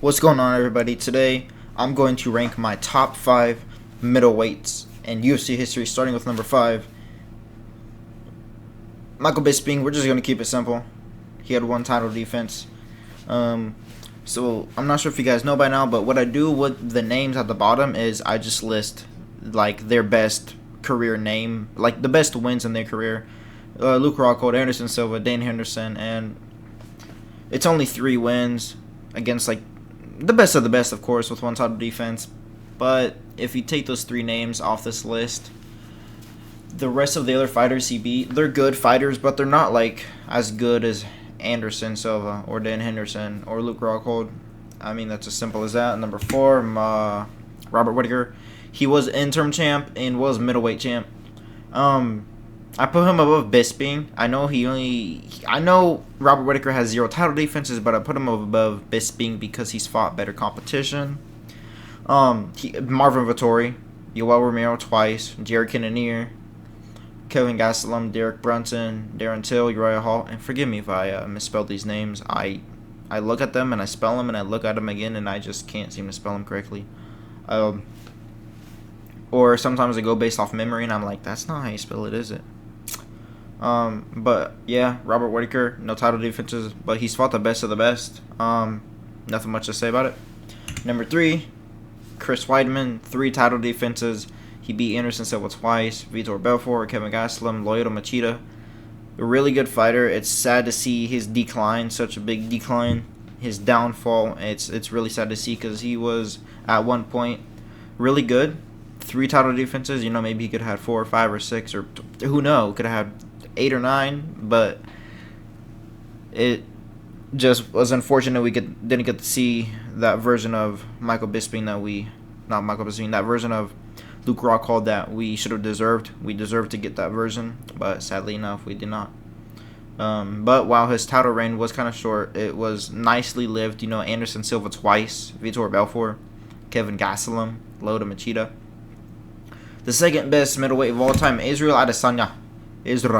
What's going on, everybody? Today I'm going to rank my top 5 middleweights in UFC history, starting with number 5, Michael Bisping. We're just going to keep it simple. He had one title defense. So I'm not sure if you guys know by now, but what I do with the names at the bottom is I just list like their best career name, like the best wins in their career. Luke Rockhold, Anderson Silva, Dane Henderson, and it's only 3 wins against like the best of the best, of course, with one title defense. But if you take those 3 names off this list, the rest of the other fighters he beat, they're good fighters, but they're not like as good as Anderson Silva or Dan Henderson or Luke Rockhold. I mean, that's as simple as that. Number 4, Robert Whittaker. He was interim champ and was middleweight champ. I put him above Bisping. I know Robert Whittaker has 0 title defenses, but I put him above Bisping because he's fought better competition. Marvin Vettori, Yoel Romero twice, Jared Cannonier, Kevin Gastelum, Derek Brunson, Darren Till, Uriah Hall, and forgive me if I misspelled these names. I look at them and I spell them and I look at them again and I just can't seem to spell them correctly. Or sometimes I go based off memory and I'm like, that's not how you spell it, is it? But yeah, Robert Whittaker, no title defenses, but he's fought the best of the best. Nothing much to say about it. Number 3, Chris Weidman, 3 title defenses. He beat Anderson Silva twice, Vitor Belfort, Kevin Gastelum, Lyoto Machida. A really good fighter. It's sad to see his decline, such a big decline, his downfall. It's really sad to see because he was at one point really good. 3 title defenses. Maybe he could have had 4 or 5 or 6 or who knows, could have had 8 or 9, but it just was unfortunate we didn't get to see that version of Michael Bisping that version of Luke Rockhold that we should have deserved. We deserved to get that version, but sadly enough, we did not. But while his title reign was kind of short, it was nicely lived. Anderson Silva twice, Vitor Belfort, Kevin Gastelum, Lyoto Machida. The second best middleweight of all time, Israel Adesanya. He was the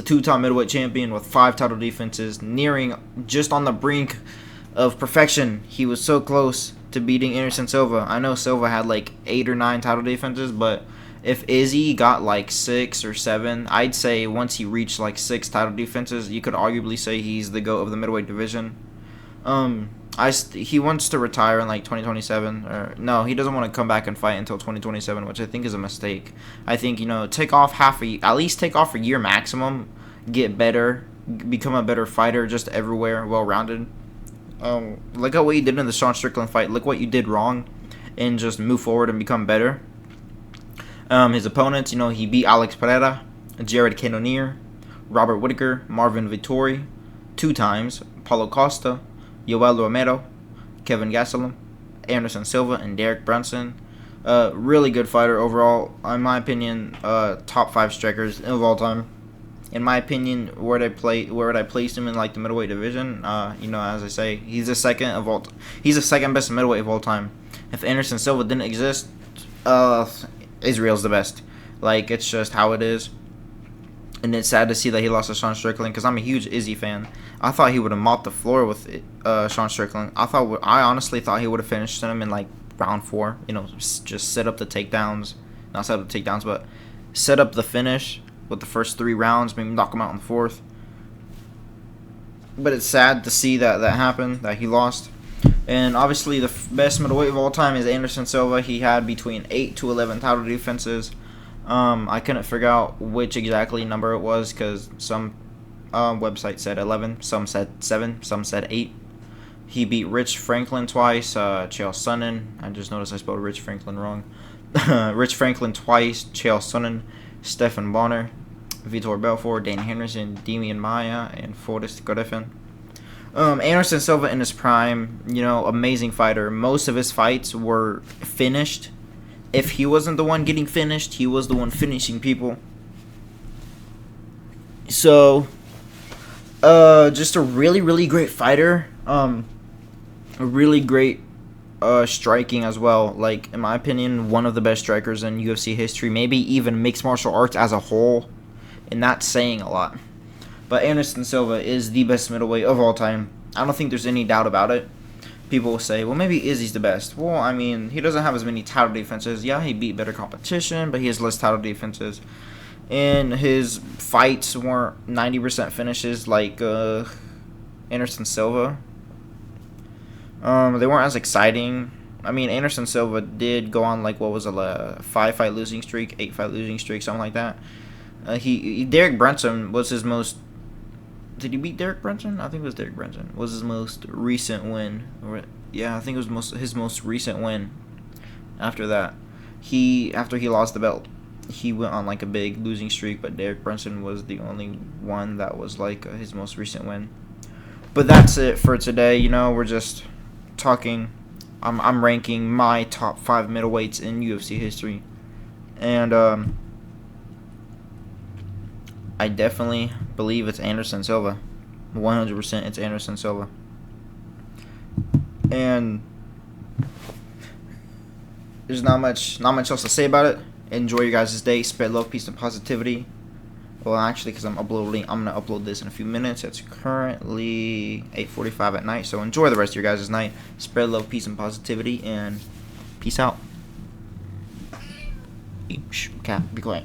2-time middleweight champion with 5 title defenses, nearing just on the brink of perfection. He was so close to beating Anderson Silva. I know Silva had like 8 or 9 title defenses, but if Izzy got like 6 or 7, I'd say once he reached like 6 title defenses, you could arguably say he's the GOAT of the middleweight division. He wants to retire in like 2027, or no, he doesn't want to come back and fight until 2027, which I think is a mistake. I think take off at least take off a year maximum, get better, become a better fighter, just everywhere, well-rounded. Look at what you did in the Sean Strickland fight. Look what you did wrong, and just move forward and become better. His opponents, he beat Alex Pereira, Jared Cannonier, Robert Whittaker, Marvin Vettori 2 times, Paulo Costa, Yoel Romero, Kevin Gastelum, Anderson Silva, and Derek Brunson. Really good fighter overall. In my opinion, top 5 strikers of all time. In my opinion, where would I place him in like the middleweight division? As I say, he's the second best middleweight of all time. If Anderson Silva didn't exist, Israel's the best. Like, it's just how it is. And it's sad to see that he lost to Sean Strickland because I'm a huge Izzy fan. I thought he would have mopped the floor with Sean Strickland. I honestly thought he would have finished him in like round 4. Just set up the takedowns, not set up the takedowns, but set up the finish with the first 3 rounds, maybe knock him out in the 4th. But it's sad to see that happened, that he lost. And obviously the best middleweight of all time is Anderson Silva. He had between 8 to 11 title defenses. I couldn't figure out which exactly number it was because some website said 11, some said 7, some said 8. He beat Rich Franklin twice, Chael Sonnen. I just noticed I spelled Rich Franklin wrong. Rich Franklin twice, Chael Sonnen, Stephan Bonner, Vitor Belfort, Dane Henderson, Demian Maia, and Forrest Griffin. Anderson Silva in his prime, amazing fighter. Most of his fights were finished. If he wasn't the one getting finished, he was the one finishing people. So, just a really, really great fighter. A really great striking as well. Like, in my opinion, one of the best strikers in UFC history. Maybe even mixed martial arts as a whole. And that's saying a lot. But Anderson Silva is the best middleweight of all time. I don't think there's any doubt about it. People will say, well, maybe Izzy's the best. Well, I mean, he doesn't have as many title defenses. Yeah, he beat better competition, but he has less title defenses. And his fights weren't 90% finishes like Anderson Silva. They weren't as exciting. I mean, Anderson Silva did go on like, what was it, a 5-fight losing streak, 8-fight losing streak, something like that. Derek Brunson was his most. Did he beat Derek Brunson? I think it was Derek Brunson. Was his most recent win. Yeah, I think it was his most recent win. After that, after he lost the belt, he went on like a big losing streak. But Derek Brunson was the only one that was like his most recent win. But that's it for today. You know, we're just talking. I'm ranking my top 5 middleweights in UFC history, and I definitely believe it's Anderson Silva. 100% it's Anderson Silva. And there's not much else to say about it. Enjoy your guys' day. Spread love, peace, and positivity. Well, actually, because I'm going to upload this in a few minutes. It's currently 8:45 at night. So enjoy the rest of your guys' night. Spread love, peace, and positivity. And peace out. Cap, be quiet.